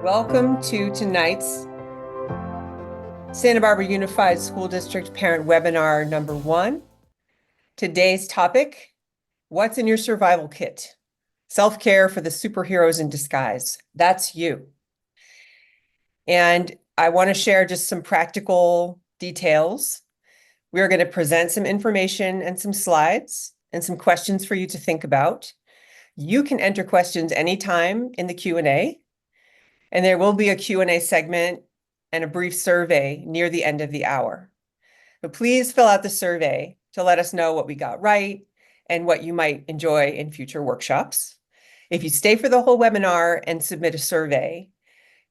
Welcome to tonight's Santa Barbara Unified School District Parent Webinar number 1. Today's topic, what's in your survival kit? Self-care for the superheroes in disguise. That's you. And I want to share just some practical details. We're going to present some information and some slides and some questions for you to think about. You can enter questions anytime in the Q&A. And there will be a Q&A segment and a brief survey near the end of the hour. But please fill out the survey to let us know what we got right and what you might enjoy in future workshops. If you stay for the whole webinar and submit a survey,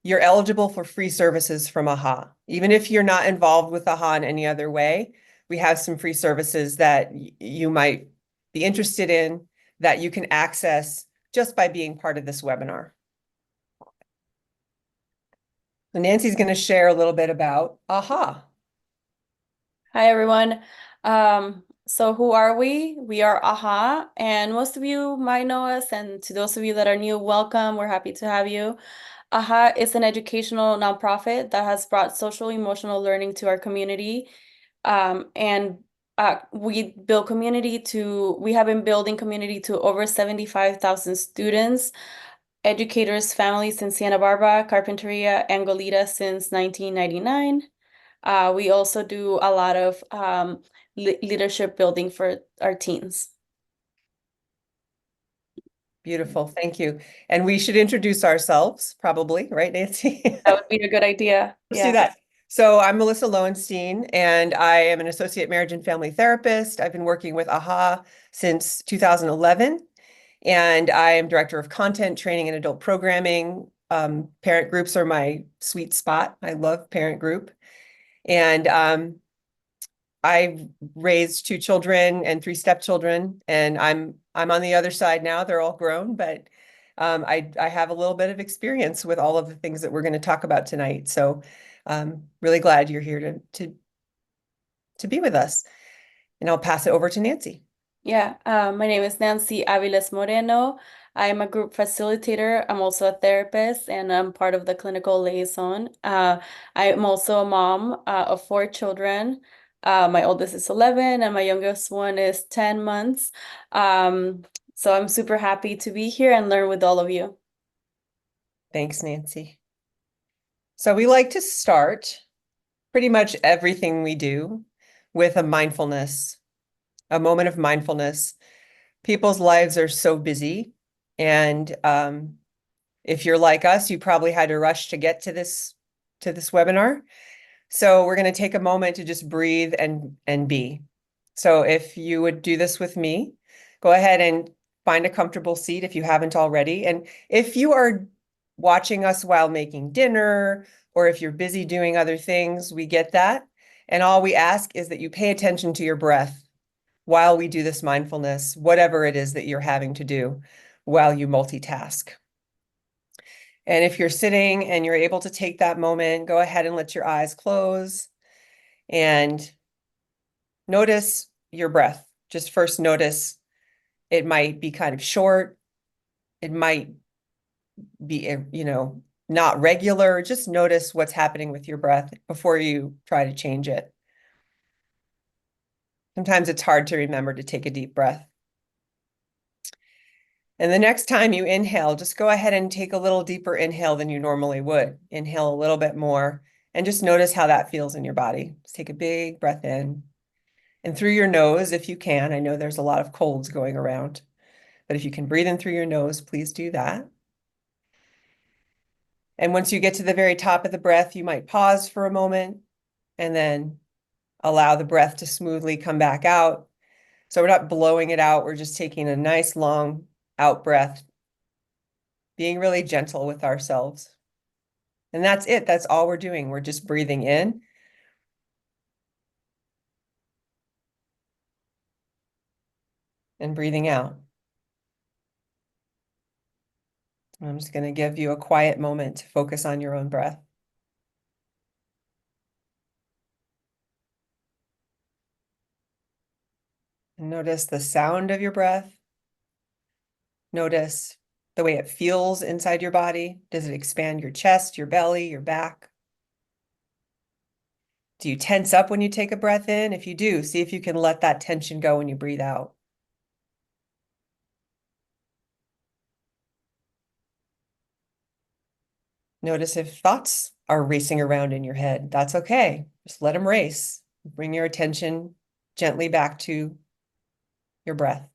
you're eligible for free services from AHA. Even if you're not involved with AHA in any other way, we have some free services that you might be interested in that you can access just by being part of this webinar. So Nancy's going to share a little bit about AHA. Hi, everyone. So who are we? We are AHA, and most of you might know us, and to those of you that are new, welcome. We're happy to have you. AHA is an educational nonprofit that has brought social emotional learning to our community. And we have been building community to over 75,000 students, educators, families in Santa Barbara, Carpinteria, and Goleta since 1999. We also do a lot of leadership building for our teens. Beautiful. Thank you. And we should introduce ourselves, probably, right, Nancy? That would be a good idea. Let's do Yeah. that. So I'm Melissa Lowenstein, and I am an associate marriage and family therapist. I've been working with AHA since 2011, and I am director of content, training, and adult programming. Parent groups are my sweet spot. I love parent group. And I raised 2 children and 3 stepchildren, and I'm on the other side now. They're all grown, but I have a little bit of experience with all of the things that we're going to talk about tonight. So really glad you're here to be with us. And I'll pass it over to Nancy. Yeah. My name is Nancy Aviles Moreno. I'm a group facilitator. I'm also a therapist, and I'm part of the clinical liaison. I'm also a mom of 4 children. My oldest is 11, and my youngest one is 10 months. So I'm super happy to be here and learn with all of you. Thanks, Nancy. So we like to start pretty much everything we do with a moment of mindfulness. People's lives are so busy, and if you're like us, you probably had to rush to get to this webinar. So we're going to take a moment to just breathe and be. So if you would do this with me, go ahead and find a comfortable seat if you haven't already. And if you are watching us while making dinner, or if you're busy doing other things, we get that. And all we ask is that you pay attention to your breath while we do this mindfulness, whatever it is that you're having to do while you multitask. And if you're sitting and you're able to take that moment, go ahead and let your eyes close and notice your breath. Just first notice it might be kind of short. It might be, not regular. Just notice what's happening with your breath before you try to change it. Sometimes it's hard to remember to take a deep breath. And the next time you inhale, just go ahead and take a little deeper inhale than you normally would. Inhale a little bit more and just notice how that feels in your body. Just take a big breath in and through your nose if you can. I know there's a lot of colds going around, but if you can breathe in through your nose, please do that. And once you get to the very top of the breath, you might pause for a moment and then allow the breath to smoothly come back out. So we're not blowing it out. We're just taking a nice long out breath, being really gentle with ourselves. And that's it. That's all we're doing. We're just breathing in and breathing out. I'm just going to give you a quiet moment to focus on your own breath. And notice the sound of your breath. Notice the way it feels inside your body? Does it expand your chest, your belly, your back? Do you tense up when you take a breath in? If you do, see if you can let that tension go when you breathe out. Notice if thoughts are racing around in your head. That's okay. Just let them race. Bring your attention gently back to your breath.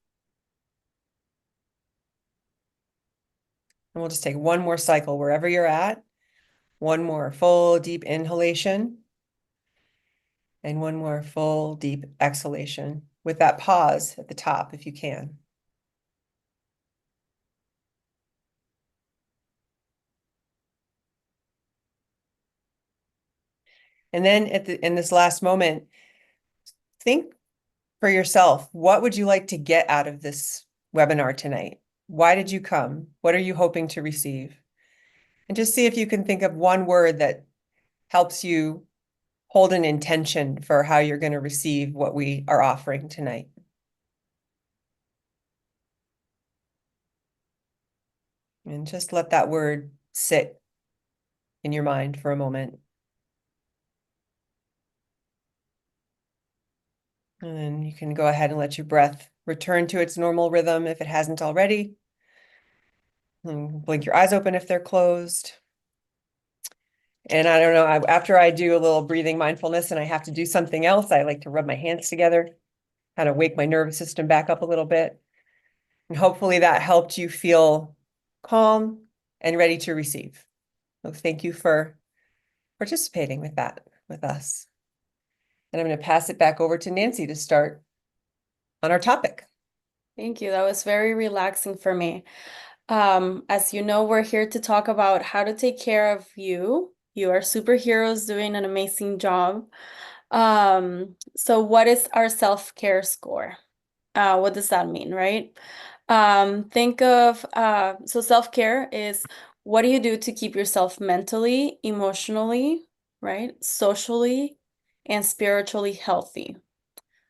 And we'll just take one more cycle wherever you're at. One more full deep inhalation. And one more full deep exhalation with that pause at the top if you can. And then in this last moment, think for yourself, what would you like to get out of this webinar tonight? Why did you come? What are you hoping to receive? And just see if you can think of one word that helps you hold an intention for how you're going to receive what we are offering tonight. And just let that word sit in your mind for a moment. And then you can go ahead and let your breath return to its normal rhythm if it hasn't already. And blink your eyes open if they're closed. And I don't know, after I do a little breathing mindfulness and I have to do something else, I like to rub my hands together, kind of wake my nervous system back up a little bit. And hopefully that helped you feel calm and ready to receive. So thank you for participating with us. And I'm going to pass it back over to Nancy to start on our topic. Thank you. That was very relaxing for me. As you know, we're here to talk about how to take care of you. You are superheroes doing an amazing job. So what is our self-care score? What does that mean, right? Think of so self-care is what do you do to keep yourself mentally, emotionally, right? Socially, and spiritually healthy.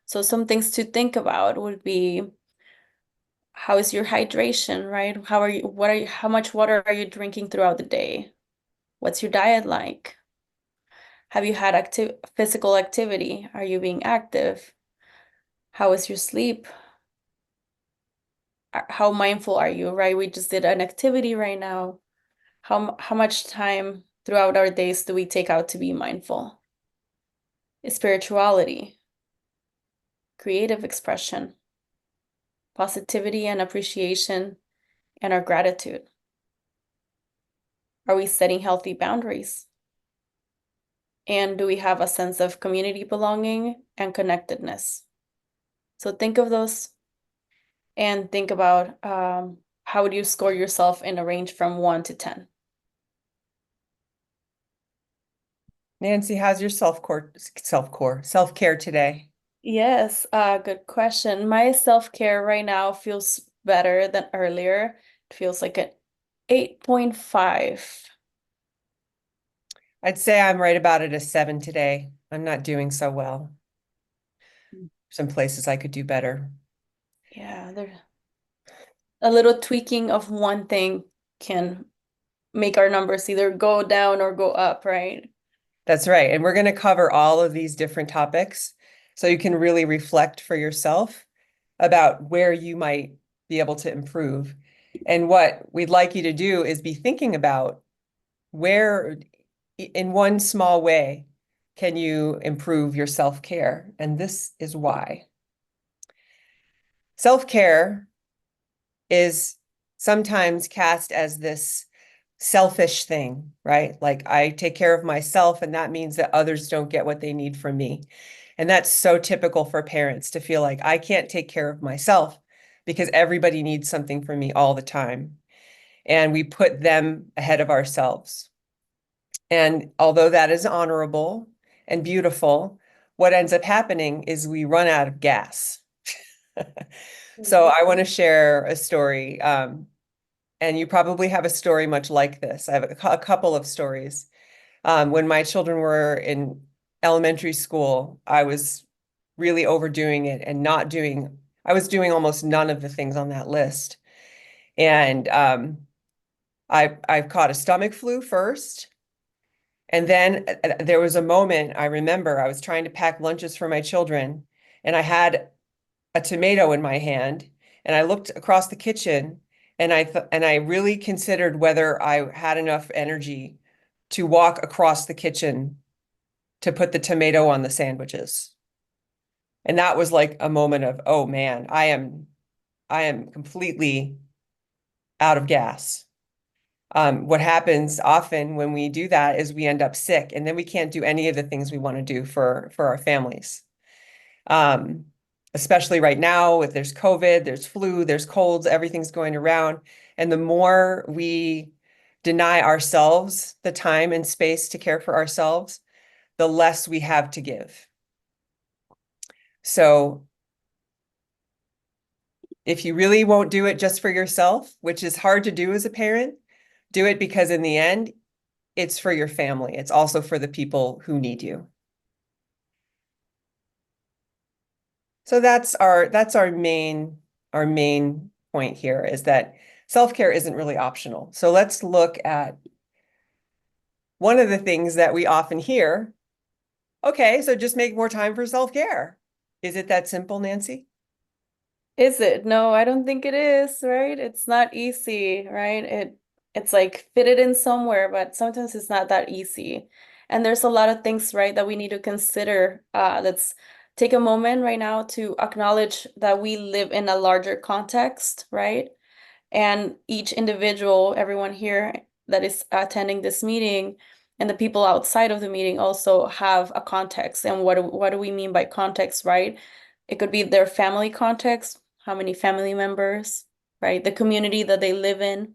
So some things to think about would be how is your hydration, right? How much water are you drinking throughout the day? What's your diet like? Have you had physical activity? Are you being active? How is your sleep? How mindful are you, right? We just did an activity right now. How much time throughout our days do we take out to be mindful? Spirituality, creative expression, positivity and appreciation, and our gratitude. Are we setting healthy boundaries? And do we have a sense of community belonging and connectedness? So think of those and think about how would you score yourself in a range from 1 to 10? Nancy, how's your self-care today? Yes, good question. My self-care right now feels better than earlier. It feels like an 8.5. I'd say I'm right about at a 7 today. I'm not doing so well. Some places I could do better. Yeah, there a little tweaking of one thing can make our numbers either go down or go up, right? That's right. And we're going to cover all of these different topics so you can really reflect for yourself about where you might be able to improve. And what we'd like you to do is be thinking about where, in one small way, can you improve your self-care? And this is why. Self-care is sometimes cast as this selfish thing, right? Like I take care of myself, and that means that others don't get what they need from me. And that's so typical for parents to feel like I can't take care of myself because everybody needs something from me all the time. And we put them ahead of ourselves. And although that is honorable and beautiful, what ends up happening is we run out of gas. So I want to share a story. And you probably have a story much like this. I have a couple of stories. When my children were in elementary school, I was really overdoing it and I was doing almost none of the things on that list. And I've caught a stomach flu first. And then there was a moment I remember I was trying to pack lunches for my children, and I had a tomato in my hand, and I looked across the kitchen, and I really considered whether I had enough energy to walk across the kitchen to put the tomato on the sandwiches. And that was like a moment of, oh man, I am completely out of gas. What happens often when we do that is we end up sick, and then we can't do any of the things we want to do for our families. Um, Especially right now, if there's COVID, there's flu, there's colds, everything's going around. And the more we deny ourselves the time and space to care for ourselves, the less we have to give. So if you really won't do it just for yourself, which is hard to do as a parent, do it because in the end, it's for your family. It's also for the people who need you. So that's our main point here, is that self-care isn't really optional. So let's look at one of the things that we often hear. Okay, so just make more time for self-care. Is it that simple, Nancy? Is it? No, I don't think it is, right? It's not easy, right? It's like fit it in somewhere, but sometimes it's not that easy. And there's a lot of things, right, that we need to consider. Let's take a moment right now to acknowledge that we live in a larger context, right? And each individual, everyone here that is attending this meeting, and the people outside of the meeting also have a context. And what do we mean by context, right? It could be their family context, how many family members, right? The community that they live in,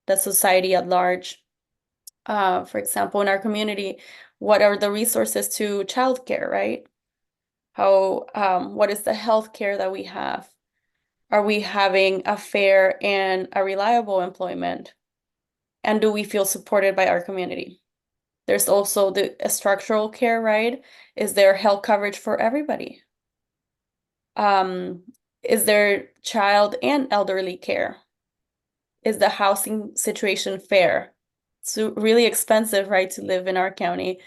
the society at large. For example, in our community, what are the resources to childcare, right? What is the health care that we have? Are we having a fair and a reliable employment? And do we feel supported by our community? There's also the structural care, right? Is there health coverage for everybody? Um, is there child and elderly care? Is the housing situation fair? It's really expensive, right, to live in our county.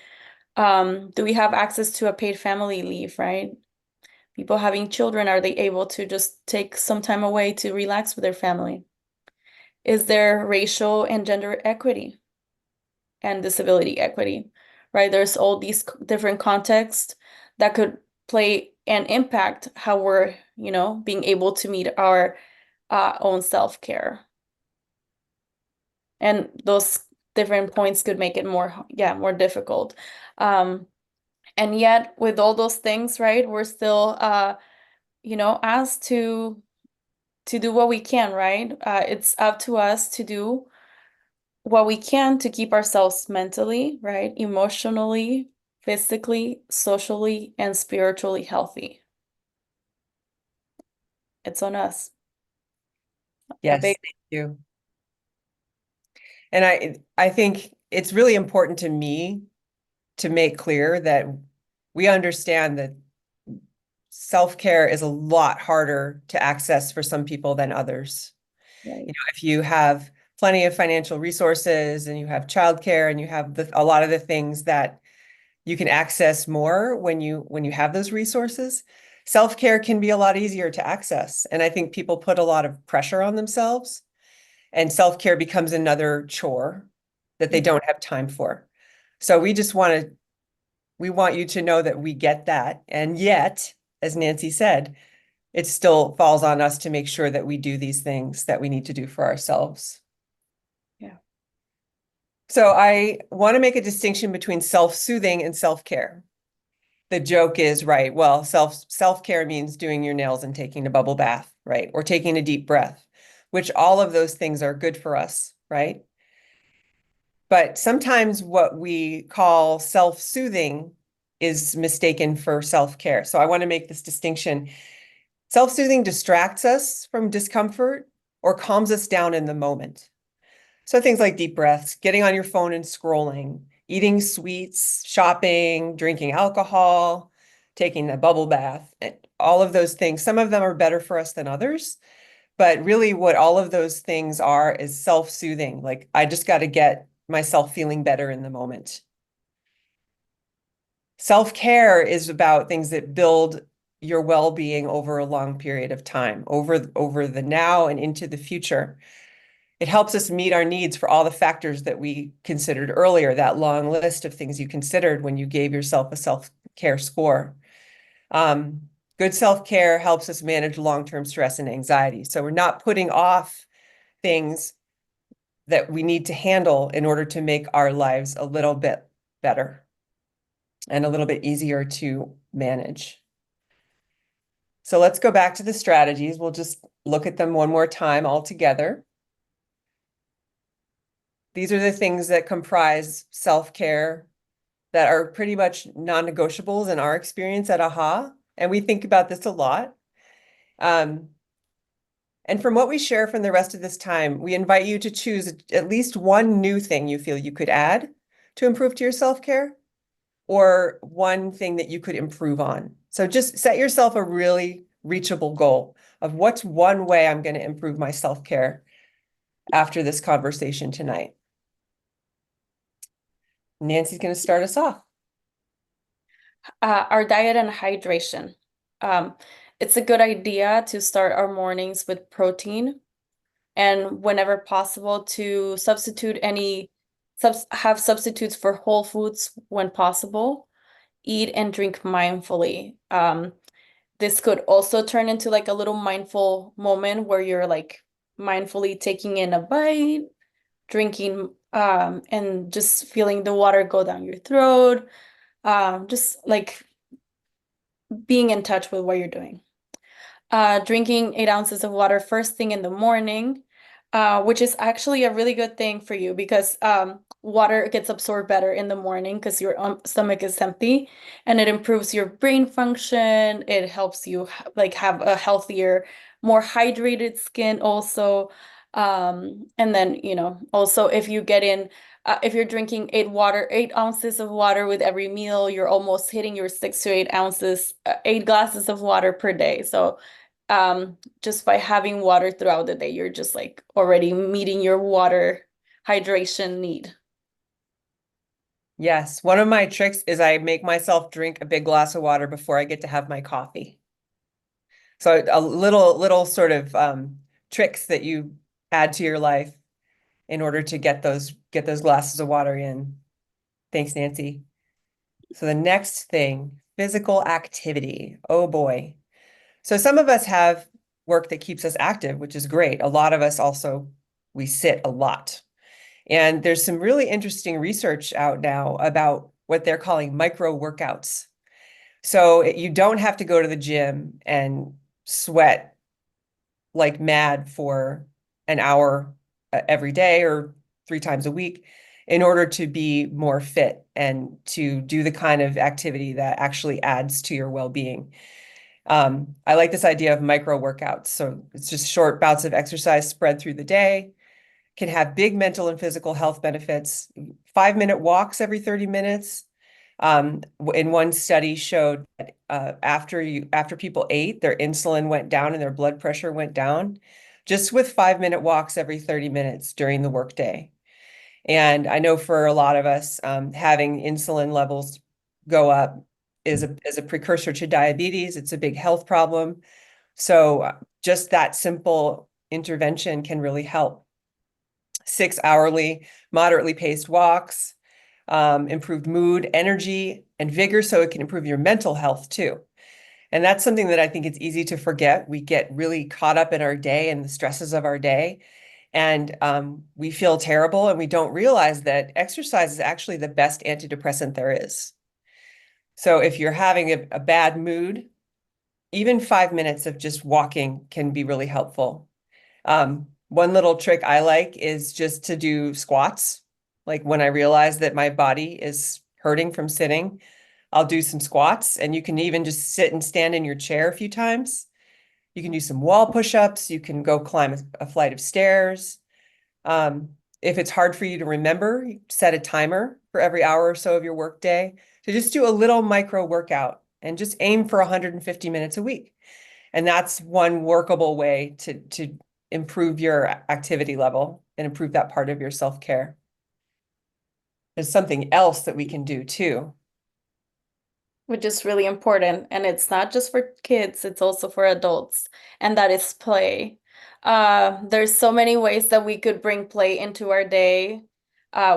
Do we have access to a paid family leave, right? People having children, are they able to just take some time away to relax with their family? Is there racial and gender equity and disability equity, right? There's all these different contexts that could play and impact how we're, being able to meet our own self-care. And those different points could make it more difficult. And yet with all those things, right, we're still, asked to do what we can, right? It's up to us to do what we can to keep ourselves mentally, right, emotionally, physically, socially, and spiritually healthy. It's on us. A Yes, big, thank you. And I think it's really important to me to make clear that we understand that self-care is a lot harder to access for some people than others. right, If you have plenty of financial resources and you have childcare and you have a lot of the things that you can access more when you have those resources, self-care can be a lot easier to access. And I think people put a lot of pressure on themselves, and self-care becomes another chore that they don't have time for. So we want you to know that we get that. And yet, as Nancy said, it still falls on us to make sure that we do these things that we need to do for ourselves. yeah, So I want to make a distinction between self-soothing and self-care. The joke is, right, well, self-care means doing your nails and taking a bubble bath, right? Or taking a deep breath, which all of those things are good for us, right? But sometimes what we call self-soothing is mistaken for self-care. So I want to make this distinction. Self-soothing distracts us from discomfort or calms us down in the moment. So things like deep breaths, getting on your phone and scrolling, eating sweets, shopping, drinking alcohol, taking a bubble bath, all of those things. Some of them are better for us than others, But really what all of those things are is self-soothing. Like I just got to get myself feeling better in the moment. Self-care is about things that build your well-being over a long period of time, over the now and into the future. It helps us meet our needs for all the factors that we considered earlier, that long list of things you considered when you gave yourself a self-care score. Um, Good self-care helps us manage long-term stress and anxiety. So we're not putting off things that we need to handle in order to make our lives a little bit better and a little bit easier to manage. So let's go back to the strategies. We'll just look at them one more time all together. These are the things that comprise self-care that are pretty much non-negotiables in our experience at AHA. And we think about this a lot. And from what we share from the rest of this time, we invite you to choose at least one new thing you feel you could add to improve to your self-care, or one thing that you could improve on. So just set yourself a really reachable goal of what's one way I'm going to improve my self-care after this conversation tonight. Nancy's going to start us off. Our diet and hydration. Um, it's a good idea to start our mornings with protein, and whenever possible to substitute have substitutes for whole foods when possible. Eat and drink mindfully. This could also turn into like a little mindful moment where you're like mindfully taking in a bite, drinking, and just feeling the water go down your throat, just like being in touch with what you're doing. Drinking 8 ounces of water first thing in the morning, which is actually a really good thing for you because water gets absorbed better in the morning because your stomach is empty, and it improves your brain function. It helps you like have a healthier, more hydrated skin also. And then, also if you get in if you're drinking 8 ounces of water with every meal, you're almost hitting your 6 to 8 ounces, 8 glasses of water per day. So just by having water throughout the day, you're just like already meeting your water hydration need. Yes, one of my tricks is I make myself drink a big glass of water before I get to have my coffee. So a little sort of tricks that you add to your life in order to get those glasses of water in. Thanks, Nancy. So the next thing, physical activity. Oh boy. So some of us have work that keeps us active, which is great. A lot of us also, we sit a lot. And there's some really interesting research out now about what they're calling micro workouts. So you don't have to go to the gym and sweat like mad for an hour every day or 3 times a week in order to be more fit and to do the kind of activity that actually adds to your well-being. I like this idea of micro workouts. So it's just short bouts of exercise spread through the day, can have big mental and physical health benefits. 5-minute walks every 30 minutes. In one study showed that after people ate, their insulin went down and their blood pressure went down just with 5-minute walks every 30 minutes during the workday. And I know for a lot of us, having insulin levels go up is a precursor to diabetes. It's a big health problem. So just that simple intervention can really help. 6 hourly, moderately paced walks, improved mood, energy, and vigor, so it can improve your mental health too. And that's something that I think it's easy to forget. We get really caught up in our day and the stresses of our day, and we feel terrible, and we don't realize that exercise is actually the best antidepressant there is. So if you're having a bad mood, even 5 minutes of just walking can be really helpful. One little trick I like is just to do squats. Like when I realize that my body is hurting from sitting, I'll do some squats, and you can even just sit and stand in your chair a few times. You can do some wall push-ups. You can go climb a flight of stairs. If it's hard for you to remember, set a timer for every hour or so of your workday to just do a little micro workout and just aim for 150 minutes a week. And that's one workable way to improve your activity level and improve that part of your self-care. There's something else that we can do too. Which is really important. And it's not just for kids, it's also for adults, and that is play. There's so many ways that we could bring play into our day.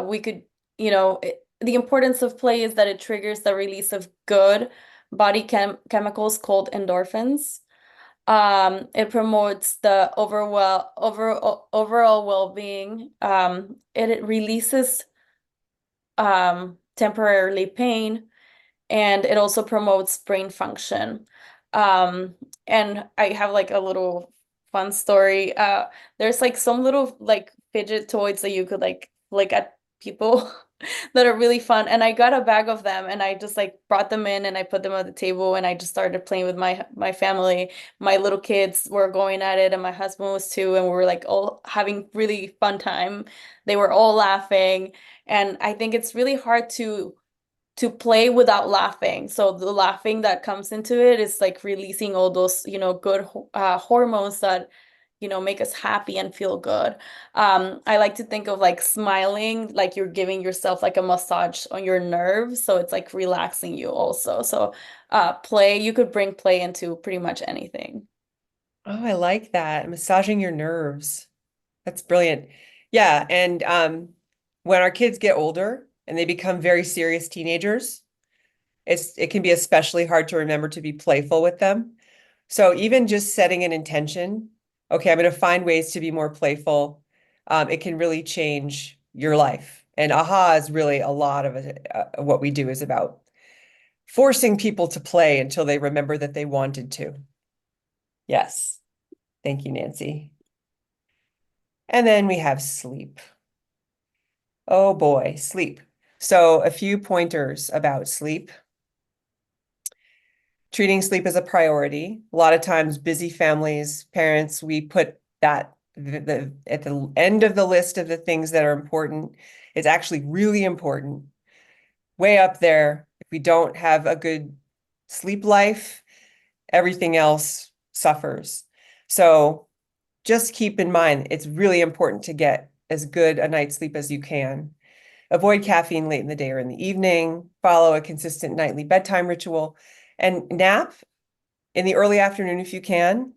We could, the importance of play is that it triggers the release of good body chemicals called endorphins. It promotes the overall well-being. It releases temporarily pain, and it also promotes brain function. Um, and I have like a little fun story. There's like some little like fidget toys that you could like flick at people that are really fun. And I got a bag of them and I just like brought them in and I put them on the table and I just started playing with my family. My little kids were going at it and my husband was too, and we were like all having really fun time. They were all laughing. And I think it's really hard to play without laughing. So the laughing that comes into it is like releasing all those, good hormones that, make us happy and feel good. I like to think of like smiling, like you're giving yourself like a massage on your nerves. So it's like relaxing you also. So play, you could bring play into pretty much anything. Oh, I like that. Massaging your nerves. That's brilliant. Yeah, and when our kids get older and they become very serious teenagers, it can be especially hard to remember to be playful with them. So even just setting an intention, okay, I'm going to find ways to be more playful. It can really change your life. And AHA is really a lot of it, what we do is about forcing people to play until they remember that they wanted to. Yes. Thank you, Nancy. And then we have sleep. Oh boy, sleep. So a few pointers about sleep. Treating sleep as a priority. A lot of times, busy families, parents, we put that at the end of the list of the things that are important. It's actually really important. Way up there. If we don't have a good sleep life, everything else suffers. So just keep in mind, it's really important to get as good a night's sleep as you can. Avoid caffeine late in the day or in the evening. Follow a consistent nightly bedtime ritual. And nap in the early afternoon if you can,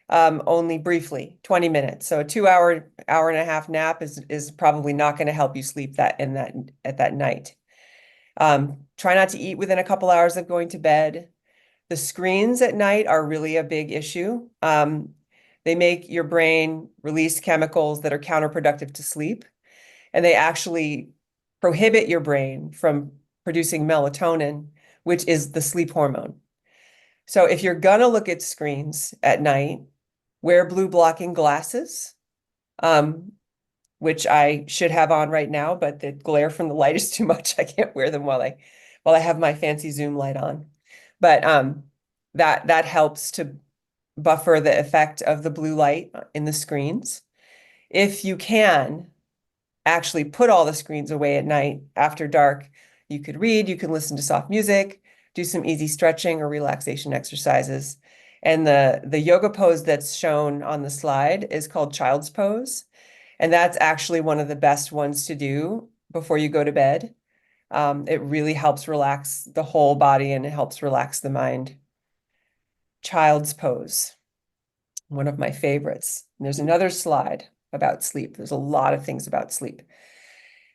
only briefly, 20 minutes. So a 2 hour, hour and a half nap is probably not going to help you sleep at that night. Try not to eat within a couple hours of going to bed. The screens at night are really a big issue. They make your brain release chemicals that are counterproductive to sleep, and they actually prohibit your brain from producing melatonin, which is the sleep hormone. So if you're gonna look at screens at night, wear blue blocking glasses, um, which I should have on right now, but the glare from the light is too much. I can't wear them while I have my fancy Zoom light on. But that helps to buffer the effect of the blue light in the screens. If you can actually put all the screens away at night after dark, you could read, you can listen to soft music, do some easy stretching or relaxation exercises. And the yoga pose that's shown on the slide is called child's pose. And that's actually one of the best ones to do before you go to bed. It really helps relax the whole body and it helps relax the mind. Child's pose, one of my favorites. And there's another slide about sleep. There's a lot of things about sleep.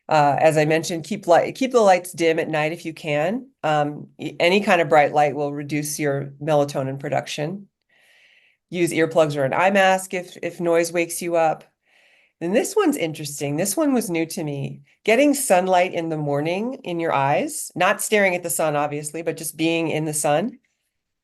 As I mentioned, keep the lights dim at night if you can. Any kind of bright light will reduce your melatonin production. Use earplugs or an eye mask if noise wakes you up. And this one's interesting. This one was new to me. Getting sunlight in the morning in your eyes, not staring at the sun, obviously, but just being in the sun,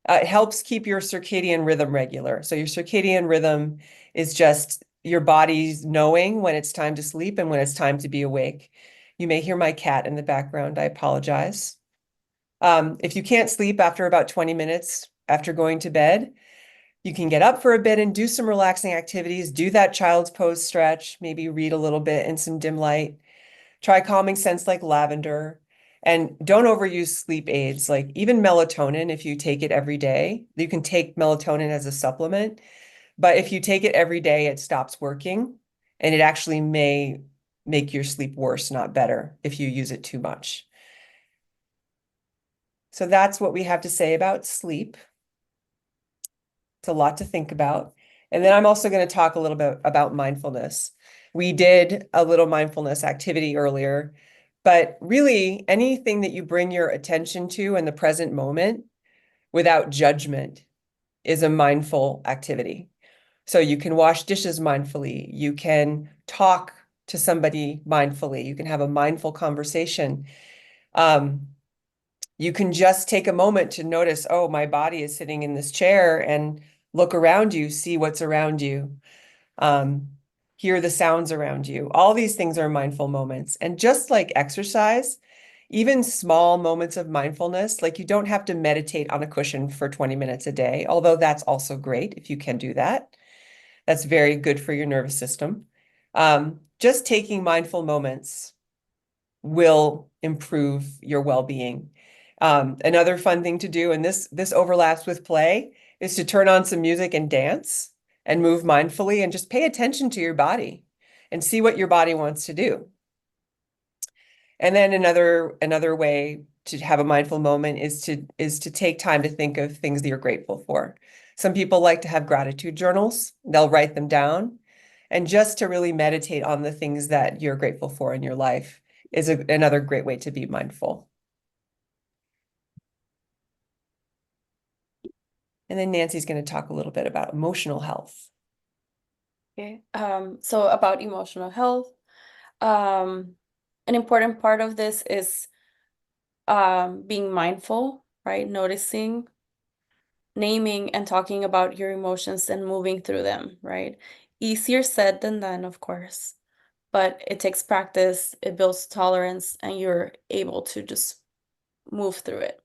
it helps keep your circadian rhythm regular. So your circadian rhythm is just your body's knowing when it's time to sleep and when it's time to be awake. You may hear my cat in the background. I apologize. If you can't sleep after about 20 minutes after going to bed, you can get up for a bit and do some relaxing activities. Do that child's pose stretch, maybe read a little bit in some dim light. Try calming scents like lavender. And don't overuse sleep aids, like even melatonin, if you take it every day. You can take melatonin as a supplement, But if you take it every day, it stops working, and it actually may make your sleep worse, not better, if you use it too much. So that's what we have to say about sleep. It's a lot to think about. And then I'm also going to talk a little bit about mindfulness. We did a little mindfulness activity earlier, but really anything that you bring your attention to in the present moment without judgment is a mindful activity. So you can wash dishes mindfully, you can talk to somebody mindfully, you can have a mindful conversation. You can just take a moment to notice, oh, my body is sitting in this chair, and look around you, see what's around you, um, hear the sounds around you. All these things are mindful moments. And just like exercise, even small moments of mindfulness, like you don't have to meditate on a cushion for 20 minutes a day, although that's also great if you can do that. That's very good for your nervous system. Just taking mindful moments will improve your well-being. Another fun thing to do, and this overlaps with play, is to turn on some music and dance and move mindfully and just pay attention to your body and see what your body wants to do. And then another way to have a mindful moment is to take time to think of things that you're grateful for. Some people like to have gratitude journals. They'll write them down. And just to really meditate on the things that you're grateful for in your life is another great way to be mindful. And then Nancy's going to talk a little bit about emotional health. Okay. So about emotional health, an important part of this is being mindful, right? Noticing, naming, and talking about your emotions and moving through them, right? Easier said than done, of course, but it takes practice, it builds tolerance, and you're able to just move through it.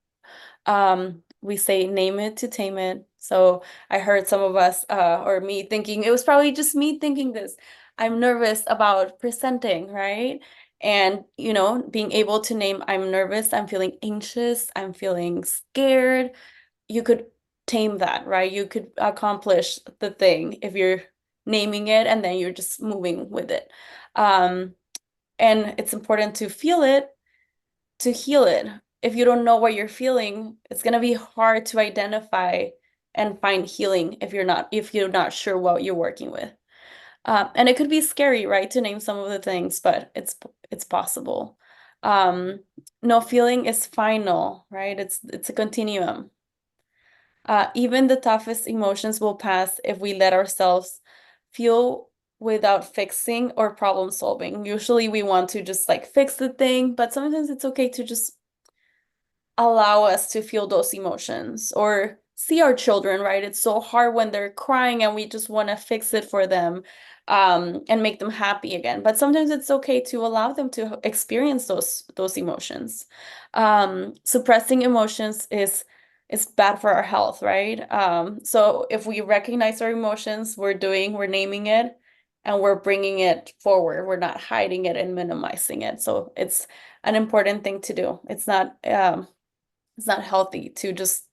We say name it to tame it. So I heard some of us, or me thinking, it was probably just me thinking this. I'm nervous about presenting, right? And, being able to name, I'm nervous, I'm feeling anxious, I'm feeling scared. You could tame that, right? You could accomplish the thing if you're naming it and then you're just moving with it. And it's important to feel it to heal it. If you don't know what you're feeling, it's gonna be hard to identify and find healing if you're not sure what you're working with. And it could be scary, right, to name some of the things, but it's possible. Um, no feeling is final, right? It's a continuum. Even the toughest emotions will pass if we let ourselves feel without fixing or problem solving. Usually we want to just like fix the thing, but sometimes it's okay to just allow us to feel those emotions or see our children, right? It's so hard when they're crying and we just want to fix it for them, and make them happy again. But sometimes it's okay to allow them to experience those emotions. Suppressing emotions is bad for our health, right? So if we recognize our emotions, we're naming it and we're bringing it forward. We're not hiding it and minimizing it. So it's an important thing to do. It's not healthy to just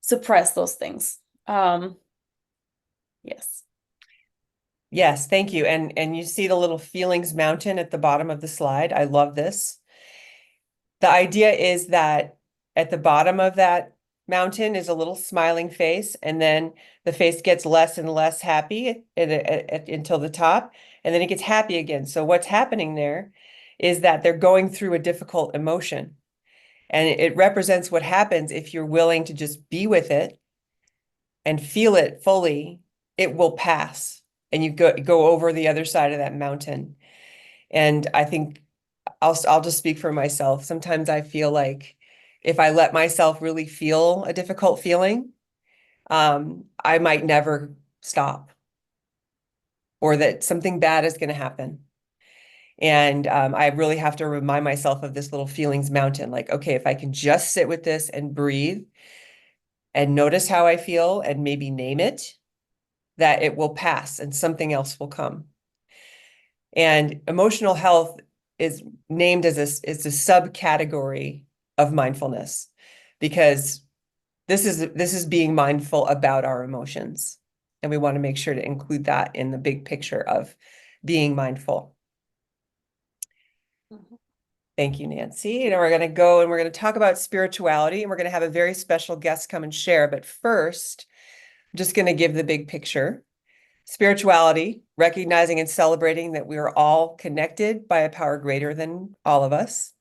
suppress those things. Yes. Yes, thank you. And you see the little feelings mountain at the bottom of the slide. I love this. The idea is that at the bottom of that mountain is a little smiling face, and then the face gets less and less happy until the top, and then it gets happy again. So what's happening there is that they're going through a difficult emotion, and it represents what happens if you're willing to just be with it and feel it fully. It will pass, and you go over the other side of that mountain. And I think I'll just speak for myself. Sometimes I feel like if I let myself really feel a difficult feeling, I might never stop, or that something bad is going to happen. And I really have to remind myself of this little feelings mountain. Like, okay, if I can just sit with this and breathe and notice how I feel and maybe name it, that it will pass and something else will come. And emotional health is named as a subcategory of mindfulness, because this is being mindful about our emotions. And we want to make sure to include that in the big picture of being mindful. Thank you, Nancy. And we're going to go and we're going to talk about spirituality, and we're going to have a very special guest come and share. But first, I'm just going to give the big picture. Spirituality, recognizing and celebrating that we are all connected by a power greater than all of us,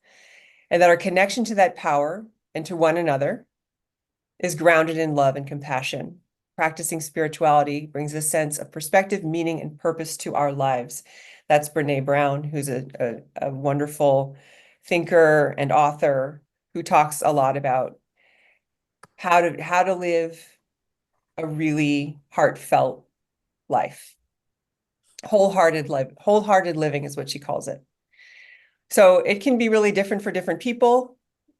and that our connection to that power and to one another is grounded in love and compassion. Practicing spirituality brings a sense of perspective, meaning, and purpose to our lives. That's Brene Brown, who's a wonderful thinker and author who talks a lot about how to live a really heartfelt life. Wholehearted living is what she calls it. So it can be really different for different people.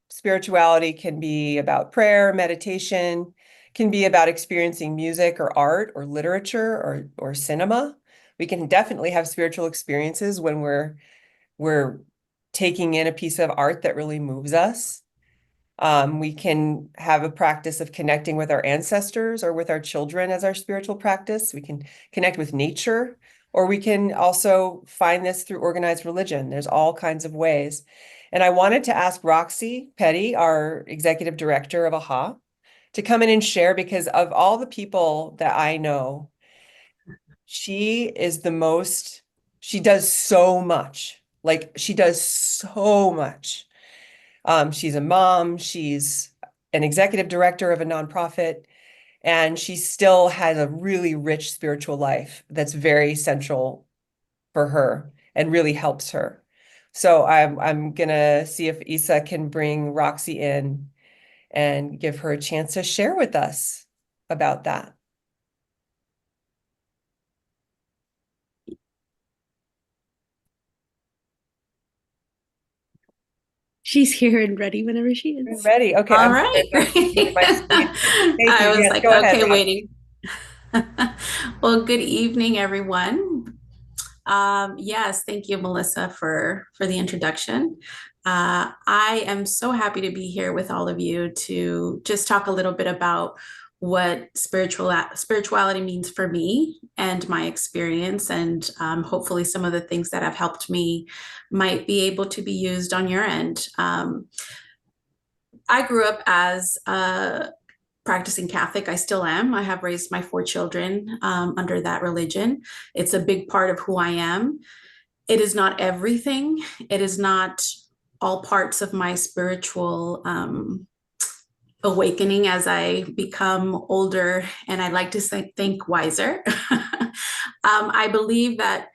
Spirituality can be about prayer, meditation, can be about experiencing music or art or literature or cinema. We can definitely have spiritual experiences when we're taking in a piece of art that really moves us. We can have a practice of connecting with our ancestors or with our children as our spiritual practice. We can connect with nature, or we can also find this through organized religion. There's all kinds of ways. And I wanted to ask Roxy Petty, our executive director of AHA, to come in and share, because of all the people that I know, she does so much. Like, she does so much. She's a mom, she's an executive director of a nonprofit, and she still has a really rich spiritual life that's very central for her and really helps her. So I'm gonna see if Isa can bring Roxy in and give her a chance to share with us about that. She's here and ready whenever she is. Ready? Okay. All I'm right, sorry, great. my screen. Thank you. I was Yes, like, go ahead, okay, Roxy. waiting. Well, good evening, everyone. Yes, thank you, Melissa, for the introduction. I am so happy to be here with all of you to just talk a little bit about what spirituality means for me and my experience, and hopefully some of the things that have helped me might be able to be used on your end. I grew up as a practicing Catholic. I still am. I have raised my 4 children under that religion. It's a big part of who I am. It is not everything. It is not all parts of my spiritual awakening as I become older, and I like to think wiser. I believe that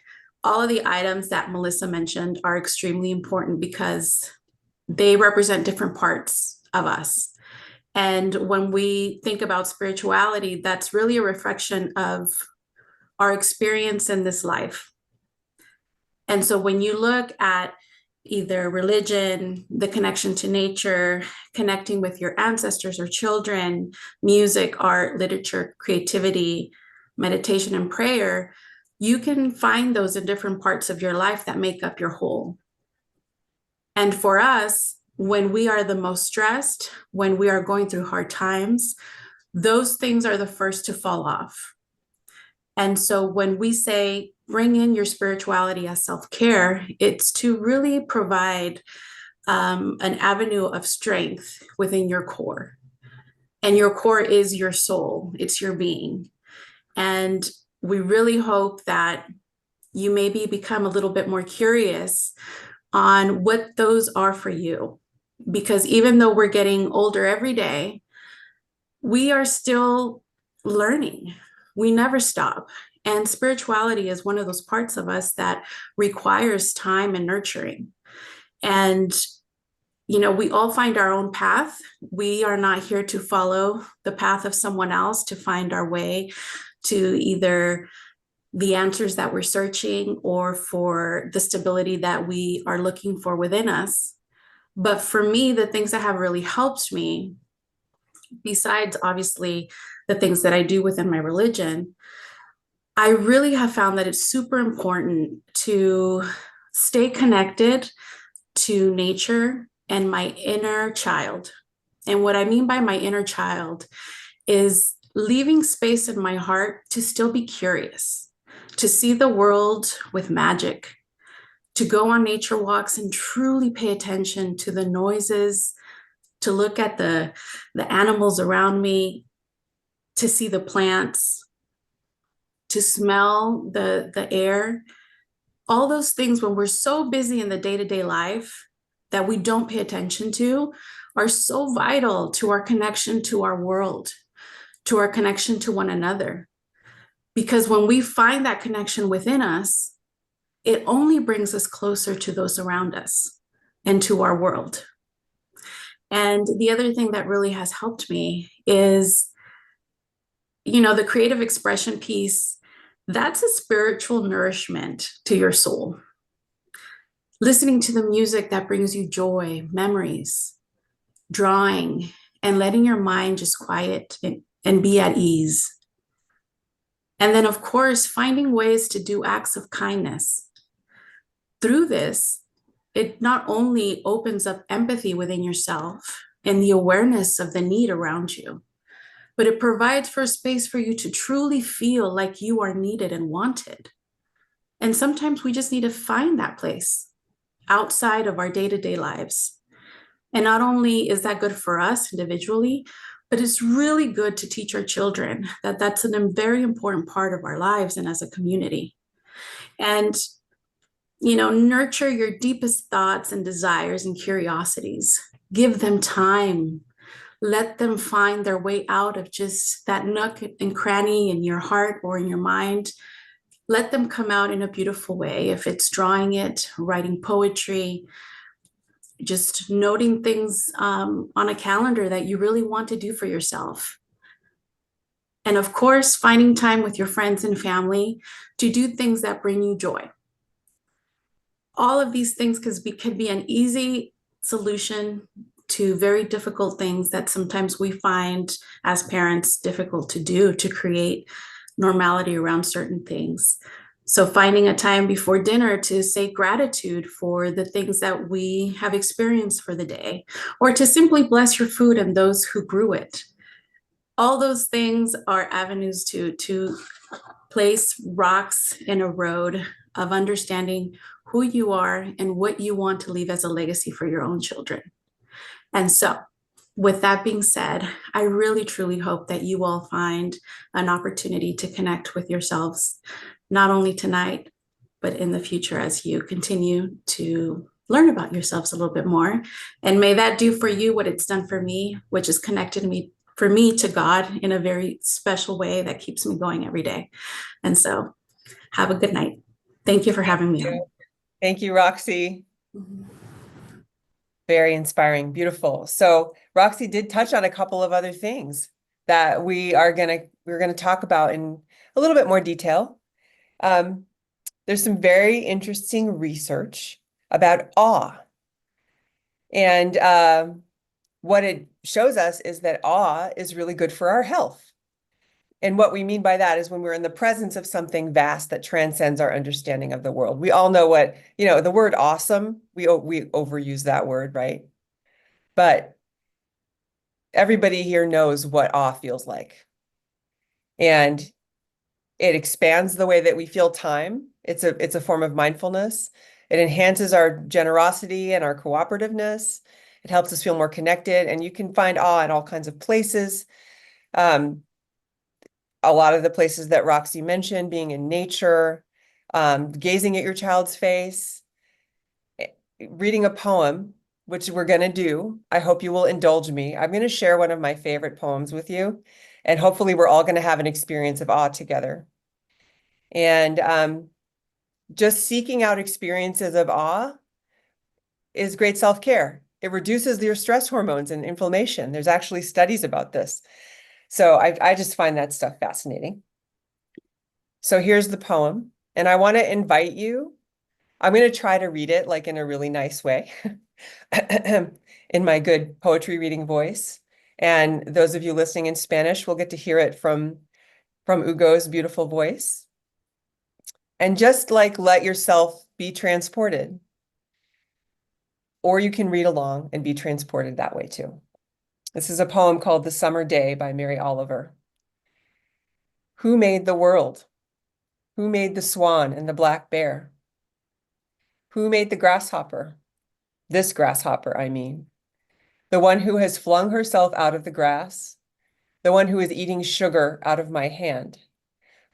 all of the items that Melissa mentioned are extremely important because they represent different parts of us. And when we think about spirituality, that's really a reflection of our experience in this life. And so when you look at either religion, the connection to nature, connecting with your ancestors or children, music, art, literature, creativity, meditation, and prayer, you can find those in different parts of your life that make up your whole. And for us, when we are the most stressed, when we are going through hard times, those things are the first to fall off. And so when we say bring in your spirituality as self-care, it's to really provide an avenue of strength within your core. And your core is your soul, it's your being. And we really hope that you maybe become a little bit more curious on what those are for you. Because even though we're getting older every day, we are still learning. We never stop. And spirituality is one of those parts of us that requires time and nurturing. And, you know, we all find our own path. We are not here to follow the path of someone else to find our way to either the answers that we're searching or for the stability that we are looking for within us. But for me, the things that have really helped me, besides obviously the things that I do within my religion, I really have found that it's super important to stay connected to nature and my inner child. And what I mean by my inner child is leaving space in my heart to still be curious, to see the world with magic, to go on nature walks and truly pay attention to the noises, to look at the animals around me, to see the plants, to smell the air. All those things, when we're so busy in the day-to-day life that we don't pay attention to, are so vital to our connection to our world, to our connection to one another. Because when we find that connection within us, it only brings us closer to those around us and to our world. And the other thing that really has helped me is, the creative expression piece. That's a spiritual nourishment to your soul. Listening to the music that brings you joy, memories, drawing, and letting your mind just quiet and be at ease. And then, of course, finding ways to do acts of kindness. Through this, it not only opens up empathy within yourself and the awareness of the need around you, but it provides for space for you to truly feel like you are needed and wanted. And sometimes we just need to find that place outside of our day-to-day lives. And not only is that good for us individually, but it's really good to teach our children that that's a very important part of our lives and as a community. And, nurture your deepest thoughts and desires and curiosities. Give them time. Let them find their way out of just that nook and cranny in your heart or in your mind. Let them come out in a beautiful way. If it's drawing it, writing poetry, just noting things on a calendar that you really want to do for yourself. And of course, finding time with your friends and family to do things that bring you joy. All of these things could be an easy solution to very difficult things that sometimes we find as parents difficult to do, to create normality around certain things. So finding a time before dinner to say gratitude for the things that we have experienced for the day, or to simply bless your food and those who grew it. All those things are avenues to place rocks in a road of understanding who you are and what you want to leave as a legacy for your own children. And so, with that being said, I really truly hope that you all find an opportunity to connect with yourselves, not only tonight, but in the future as you continue to learn about yourselves a little bit more. And may that do for you what it's done for me, which is connected me to God in a very special way that keeps me going every day. And so have a good night. Thank you for having me on. Thank you, Roxy. Very inspiring, beautiful. So Roxy did touch on a couple of other things that we're gonna talk about in a little bit more detail. There's some very interesting research about awe. And what it shows us is that awe is really good for our health. And what we mean by that is when we're in the presence of something vast that transcends our understanding of the world. We all know what, the word awesome, we overuse that word, right? But everybody here knows what awe feels like. And it expands the way that we feel time. It's a form of mindfulness. It enhances our generosity and our cooperativeness. It helps us feel more connected. And you can find awe in all kinds of places. A lot of the places that Roxy mentioned, being in nature, gazing at your child's face, reading a poem, which we're going to do. I hope you will indulge me. I'm going to share one of my favorite poems with you, and hopefully we're all going to have an experience of awe together. And just seeking out experiences of awe is great self-care. It reduces your stress hormones and inflammation. There's actually studies about this. So I just find that stuff fascinating. So here's the poem, and I want to invite you. I'm going to try to read it like in a really nice way in my good poetry reading voice. And those of you listening in Spanish will get to hear it from Hugo's beautiful voice. And just let yourself be transported. Or you can read along and be transported that way too. This is a poem called The Summer Day by Mary Oliver. Who made the world? Who made the swan and the black bear? Who made the grasshopper? This grasshopper, I mean. The one who has flung herself out of the grass, the one who is eating sugar out of my hand,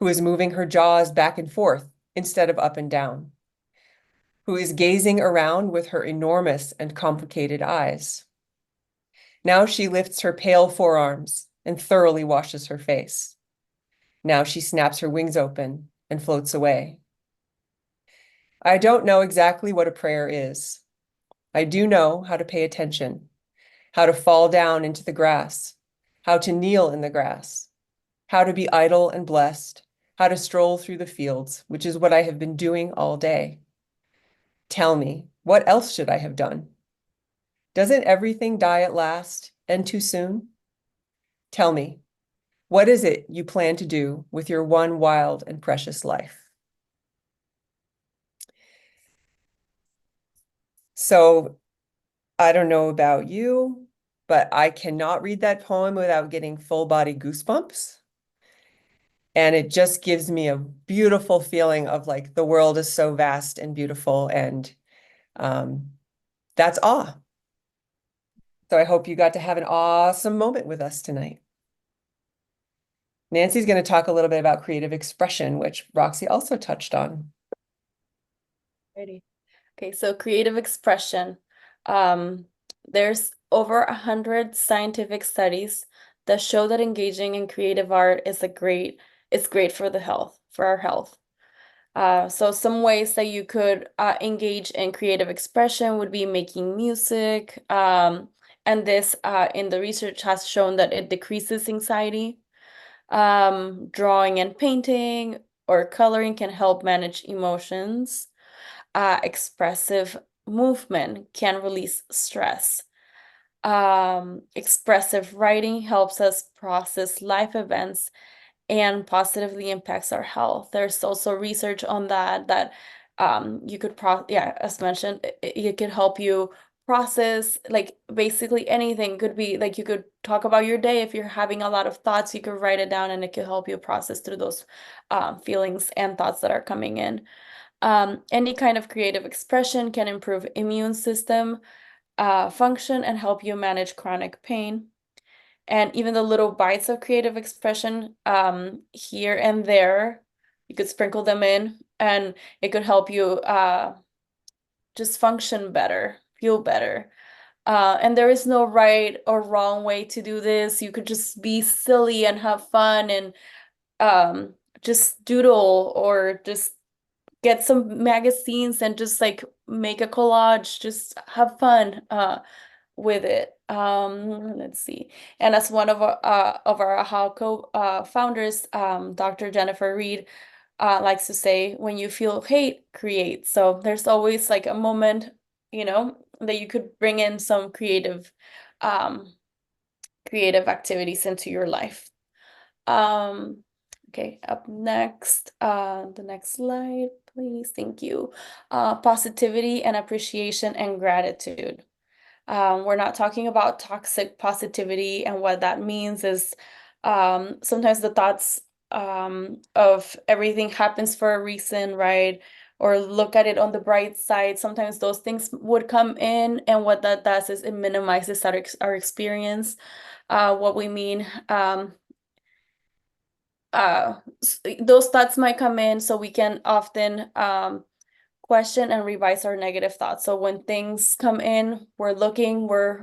who is moving her jaws back and forth instead of up and down, who is gazing around with her enormous and complicated eyes. Now she lifts her pale forearms and thoroughly washes her face. Now she snaps her wings open and floats away. I don't know exactly what a prayer is. I do know how to pay attention, how to fall down into the grass, how to kneel in the grass, how to be idle and blessed, how to stroll through the fields, which is what I have been doing all day. Tell me, what else should I have done? Doesn't everything die at last and too soon? Tell me, what is it you plan to do with your one wild and precious life? So I don't know about you, but I cannot read that poem without getting full body goosebumps. And it just gives me a beautiful feeling of like the world is so vast and beautiful, and that's awe. So I hope you got to have an awesome moment with us tonight. Nancy's going to talk a little bit about creative expression, which Roxy also touched on. Ready. Okay, so creative expression. There's over 100 scientific studies that show that engaging in creative art is great for our health. So some ways that you could engage in creative expression would be making music. And this in the research has shown that it decreases anxiety. Drawing and painting or coloring can help manage emotions. Expressive movement can release stress. Expressive writing helps us process life events and positively impacts our health. There's also research on that you could as mentioned, it could help you process like basically anything. Could be like you could talk about your day. If you're having a lot of thoughts, you could write it down and it could help you process through those feelings and thoughts that are coming in. Any kind of creative expression can improve immune system function and help you manage chronic pain. And even the little bites of creative expression here and there, you could sprinkle them in and it could help you just function better, feel better. And there is no right or wrong way to do this. You could just be silly and have fun and just doodle or just get some magazines and just like make a collage, just have fun with it. Let's see. And as one of our AHA founders, Dr. Jennifer Reed, likes to say, when you feel hate, create. So there's always like a moment, that you could bring in some creative activities into your life. Okay, up next, the next slide, please. Thank you. Positivity and appreciation and gratitude. We're not talking about toxic positivity, and what that means is sometimes the thoughts of everything happens for a reason, right? Or look at it on the bright side. Sometimes those things would come in, and what that does is it minimizes our experience. What we mean, those thoughts might come in, so we can often question and revise our negative thoughts. So when things come in, we're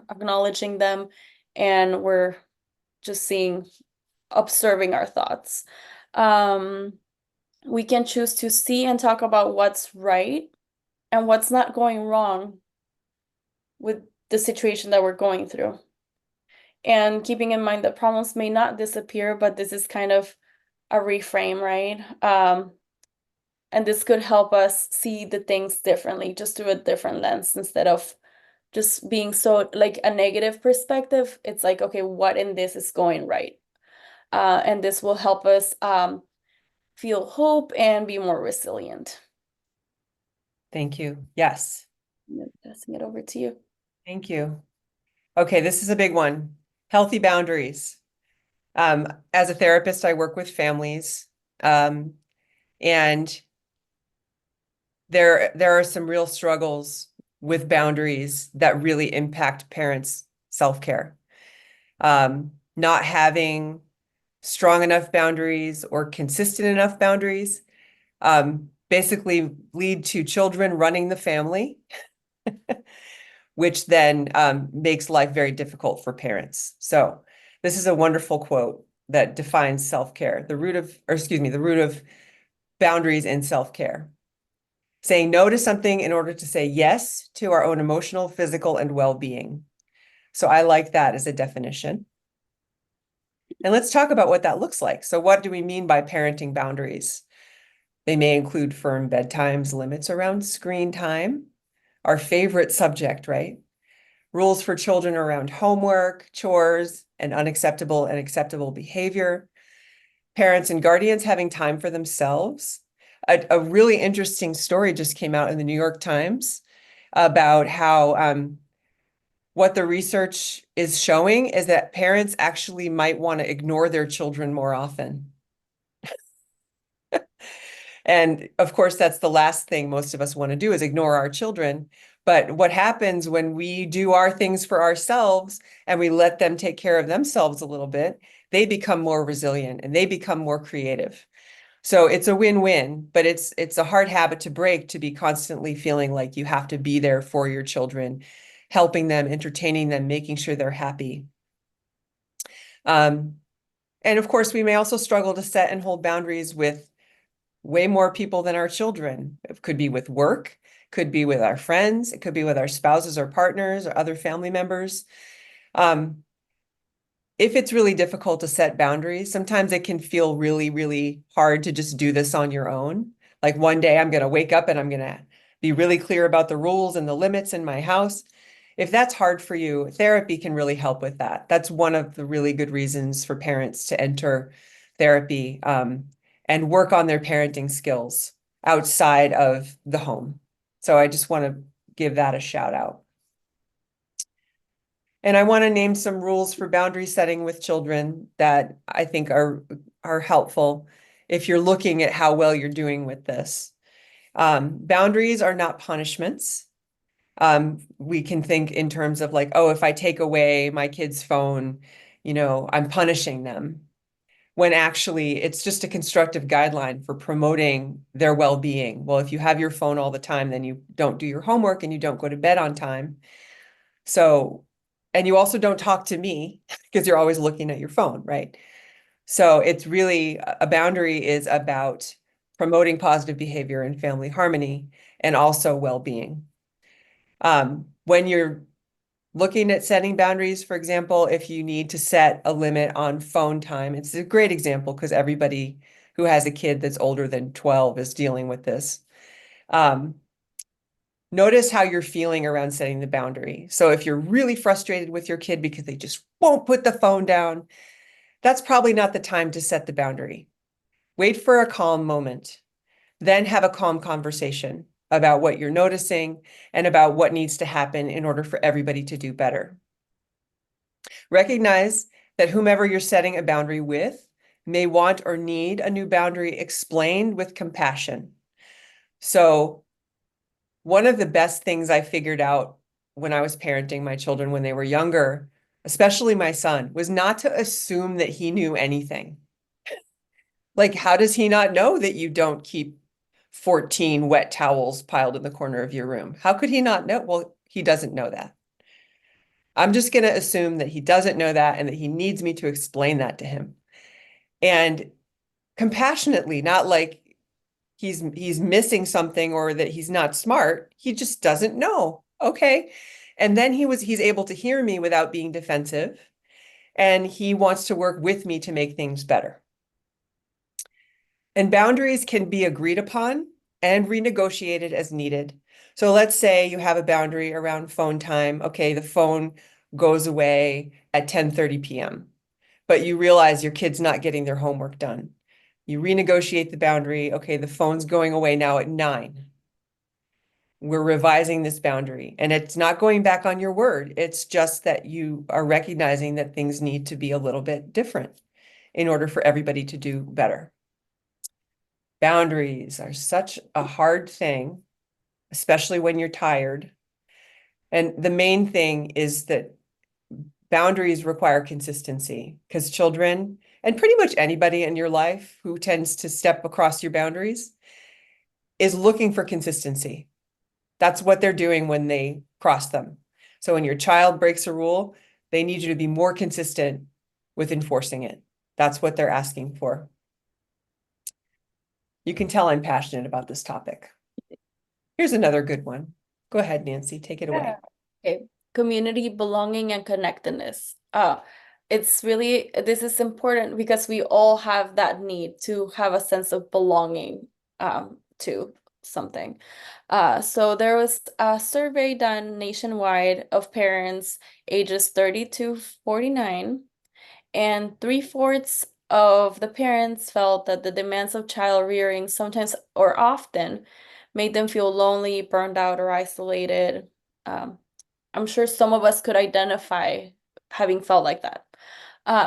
acknowledging them, and we're just observing our thoughts. We can choose to see and talk about what's right and what's not going wrong with the situation that we're going through. And keeping in mind that problems may not disappear, but this is kind of a reframe, right? And this could help us see the things differently, just through a different lens, instead of just being so like a negative perspective. It's like, okay, what in this is going right? And this will help us feel hope and be more resilient. Thank you. Yes. I'm passing it over to you. Thank you. Okay, this is a big one. Healthy boundaries. As a therapist, I work with families, and there are some real struggles with boundaries that really impact parents' self-care. Not having strong enough boundaries or consistent enough boundaries basically lead to children running the family, which then makes life very difficult for parents. So this is a wonderful quote that defines self-care. The root of boundaries in self-care. Saying no to something in order to say yes to our own emotional, physical, and well-being. So I like that as a definition. And let's talk about what that looks like. So what do we mean by parenting boundaries? They may include firm bedtimes, limits around screen time, our favorite subject, right? Rules for children around homework, chores, and unacceptable and acceptable behavior. Parents and guardians having time for themselves. A really interesting story just came out in the New York Times about how what the research is showing is that parents actually might want to ignore their children more often. And of course, that's the last thing most of us want to do is ignore our children. But what happens when we do our things for ourselves and we let them take care of themselves a little bit, they become more resilient and they become more creative. So it's a win-win, but it's a hard habit to break, to be constantly feeling like you have to be there for your children, helping them, entertaining them, making sure they're happy. And of course, we may also struggle to set and hold boundaries with way more people than our children. It could be with work, could be with our friends, it could be with our spouses or partners or other family members. If it's really difficult to set boundaries, sometimes it can feel really, really hard to just do this on your own. Like one day I'm going to wake up and I'm going to be really clear about the rules and the limits in my house. If that's hard for you, therapy can really help with that. That's one of the really good reasons for parents to enter therapy and work on their parenting skills outside of the home. So I just want to give that a shout out. And I want to name some rules for boundary setting with children that I think are helpful if you're looking at how well you're doing with this. Boundaries are not punishments. We can think in terms of like, oh, if I take away my kid's phone, I'm punishing them. When actually it's just a constructive guideline for promoting their well-being. Well, if you have your phone all the time, then you don't do your homework and you don't go to bed on time. So, and you also don't talk to me because you're always looking at your phone, right? So it's really, a boundary is about promoting positive behavior and family harmony and also well-being. When you're looking at setting boundaries, for example, if you need to set a limit on phone time, it's a great example because everybody who has a kid that's older than 12 is dealing with this. Notice how you're feeling around setting the boundary. So if you're really frustrated with your kid because they just won't put the phone down, that's probably not the time to set the boundary. Wait for a calm moment, then have a calm conversation about what you're noticing and about what needs to happen in order for everybody to do better. Recognize that whomever you're setting a boundary with may want or need a new boundary explained with compassion. So one of the best things I figured out when I was parenting my children when they were younger, especially my son, was not to assume that he knew anything. Like, how does he not know that you don't keep 14 wet towels piled in the corner of your room? How could he not know? Well, he doesn't know that. I'm just going to assume that he doesn't know that and that he needs me to explain that to him. And compassionately, not like he's missing something or that he's not smart. He just doesn't know. Okay. And then he's able to hear me without being defensive. And he wants to work with me to make things better. And boundaries can be agreed upon and renegotiated as needed. So let's say you have a boundary around phone time. Okay, the phone goes away at 10:30 p.m., but you realize your kid's not getting their homework done. You renegotiate the boundary. Okay, the phone's going away now at 9. We're revising this boundary, and it's not going back on your word. It's just that you are recognizing that things need to be a little bit different. in order for everybody to do better. Boundaries are such a hard thing, especially when you're tired. And the main thing is that boundaries require consistency, because children and pretty much anybody in your life who tends to step across your boundaries is looking for consistency. That's what they're doing when they cross them. So when your child breaks a rule, they need you to be more consistent with enforcing it. That's what they're asking for. You can tell I'm passionate about this topic. Here's another good one. Go ahead, Nancy, take it away. Okay, community belonging and connectedness. This is important because we all have that need to have a sense of belonging to something. So there was a survey done nationwide of parents ages 30 to 49, and 3/4 of the parents felt that the demands of child rearing sometimes or often made them feel lonely, burned out, or isolated. I'm sure some of us could identify having felt like that.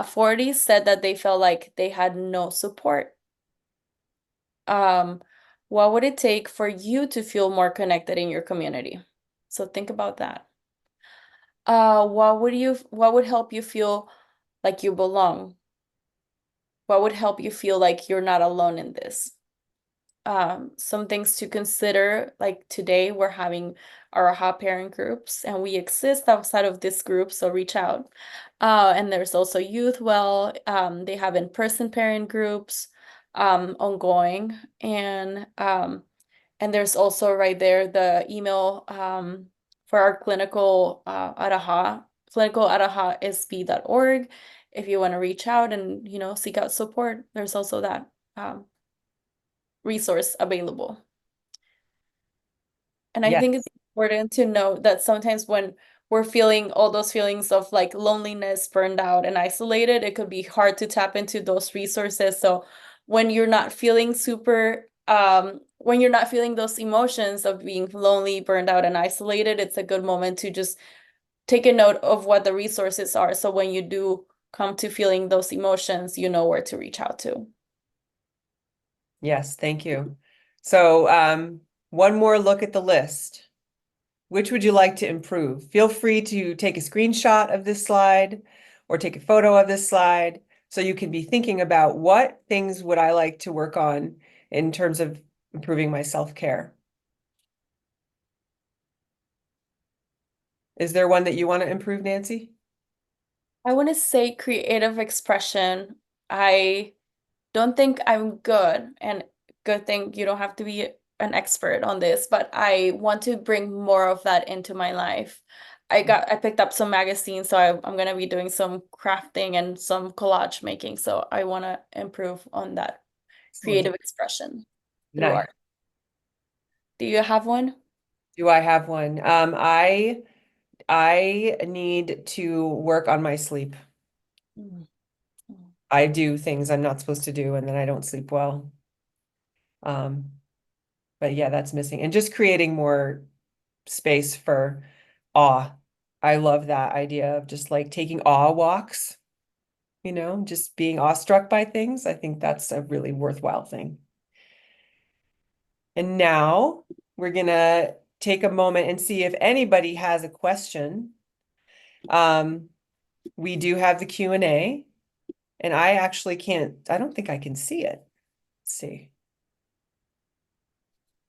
40 said that they felt like they had no support. What would it take for you to feel more connected in your community? So think about that. What would help you feel like you belong? What would help you feel like you're not alone in this? Some things to consider, like today we're having our AHA parent groups and we exist outside of this group, so reach out. And there's also Youth Well, they have in-person parent groups ongoing, and there's also right there the email for our clinical at AHA, clinical@ahasb.org. If you want to reach out and seek out support, there's also that resource available. And I think Yes. it's important to note that sometimes when we're feeling all those feelings of like loneliness, burned out, and isolated, it could be hard to tap into those resources. So when you're not feeling when you're not feeling those emotions of being lonely, burned out, and isolated, it's a good moment to just take a note of what the resources are. So when you do come to feeling those emotions, you know where to reach out to. Yes, thank you. So one more look at the list. Which would you like to improve? Feel free to take a screenshot of this slide or take a photo of this slide so you can be thinking about what things would I like to work on in terms of improving my self-care. Is there one that you want to improve, Nancy? I want to say creative expression. I don't think I'm good, and good thing you don't have to be an expert on this, but I want to bring more of that into my life. I picked up some magazines, so I'm gonna be doing some crafting and some collage making. So I want to improve on that creative expression through Nice. art. Do you have one? Do I have one? I need to work on my sleep. Mm. I do things I'm not supposed to do, and then I don't sleep well. But yeah, that's missing. And just creating more space for awe. I love that idea of just like taking awe walks, just being awestruck by things. I think that's a really worthwhile thing. And now we're gonna take a moment and see if anybody has a question. We do have the Q&A, and I don't think I can see it. Let's see.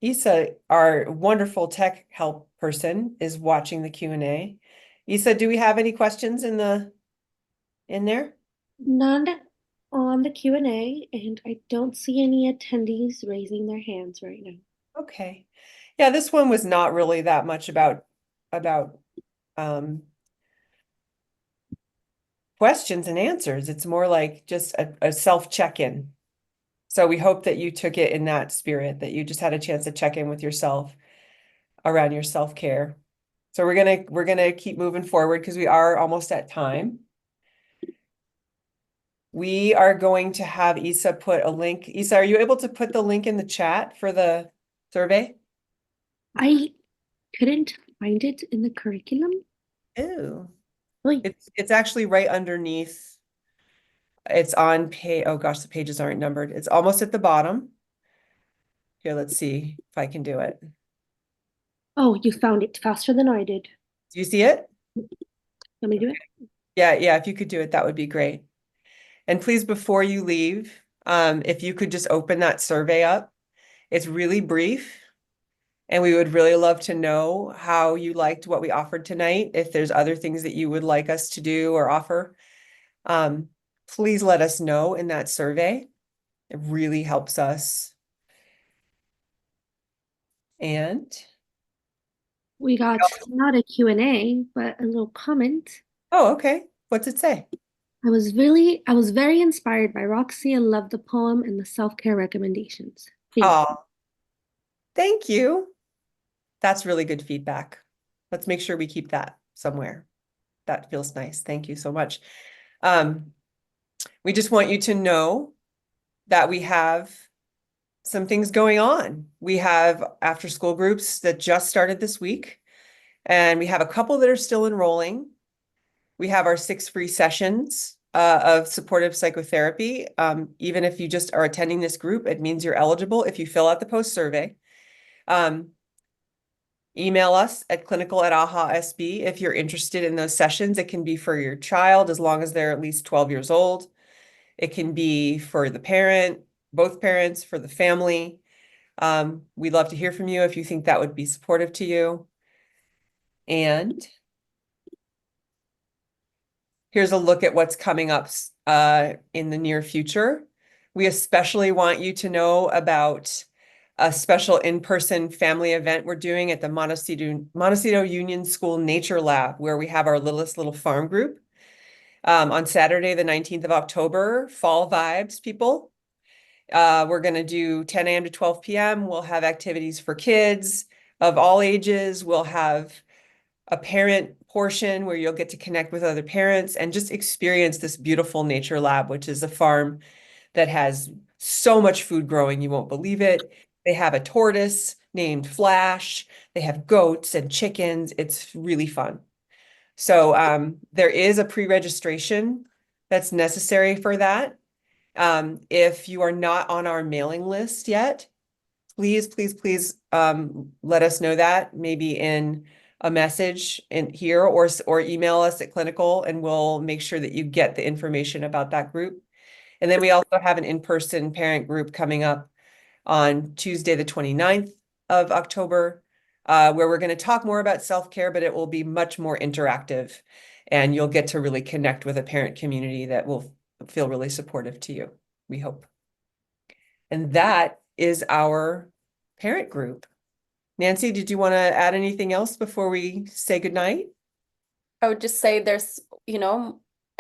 Isa, our wonderful tech help person, is watching the Q&A. Isa, do we have any questions in there? None on the Q&A, and I don't see any attendees raising their hands right now. Okay. Yeah, this one was not really that much about questions and answers. It's more like just a self check-in. So we hope that you took it in that spirit, that you just had a chance to check in with yourself around your self-care. So we're gonna keep moving forward because we are almost at time. We are going to have Isa put a link. Isa, are you able to put the link in the chat for the survey? I couldn't find it in the curriculum. Ew. Like, It's actually right underneath. It's on page, oh gosh, the pages aren't numbered. It's almost at the bottom. Here, let's see if I can do it. Oh, you found it faster than I did. Do you see it? Let me do it. Yeah, if you could do it, that would be great. And please, before you leave, if you could just open that survey up. It's really brief. And we would really love to know how you liked what we offered tonight. If there's other things that you would like us to do or offer, please let us know in that survey. It really helps us. And We got not a Q&A, but a little comment. oh, okay. What's it say? I was very inspired by Roxy and loved the poem and the self-care recommendations. Thank you. Oh, thank you. That's really good feedback. Let's make sure we keep that somewhere. That feels nice. Thank you so much. We just want you to know that we have some things going on. We have after school groups that just started this week, and we have a couple that are still enrolling. We have our 6 free sessions of supportive psychotherapy. Even if you just are attending this group, it means you're eligible if you fill out the post survey. Email us at clinical@aha.sb if you're interested in those sessions. It can be for your child as long as they're at least 12 years old. It can be for the parent, both parents, for the family. We'd love to hear from you if you think that would be supportive to you. And here's a look at what's coming up in the near future. We especially want you to know about a special in-person family event we're doing at the Montecito Union School Nature Lab, where we have our little farm group. On Saturday, the 19th of October, fall vibes, people. We're going to do 10 a.m. to 12 p.m. We'll have activities for kids of all ages. We'll have a parent portion where you'll get to connect with other parents and just experience this beautiful nature lab, which is a farm that has so much food growing, you won't believe it. They have a tortoise named Flash. They have goats and chickens. It's really fun. So there is a pre-registration that's necessary for that. If you are not on our mailing list yet, please let us know that, maybe in a message in here or email us at clinical, and we'll make sure that you get the information about that group. And then we also have an in-person parent group coming up on Tuesday, the 29th of October, where we're going to talk more about self-care, but it will be much more interactive, and you'll get to really connect with a parent community that will feel really supportive to you, we hope. And that is our parent group. Nancy, did you want to add anything else before we say goodnight? I would just say there's,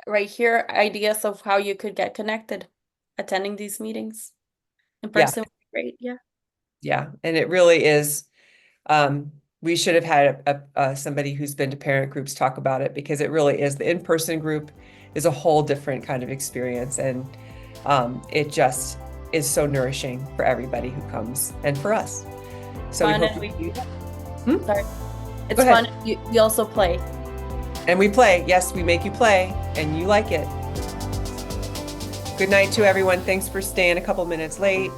right here, ideas of how you could get connected, attending these meetings in person would be great. Yeah. Yeah, and it really is. We should have had somebody who's been to parent groups talk about it, because it really is, the in-person group is a whole different kind of experience, and it just is so nourishing for everybody who comes and for us. So fun, we hope sorry. It's fun. You also play. And we play. Yes, we make you play, and you like it. Good night to everyone. Thanks for staying a couple minutes late.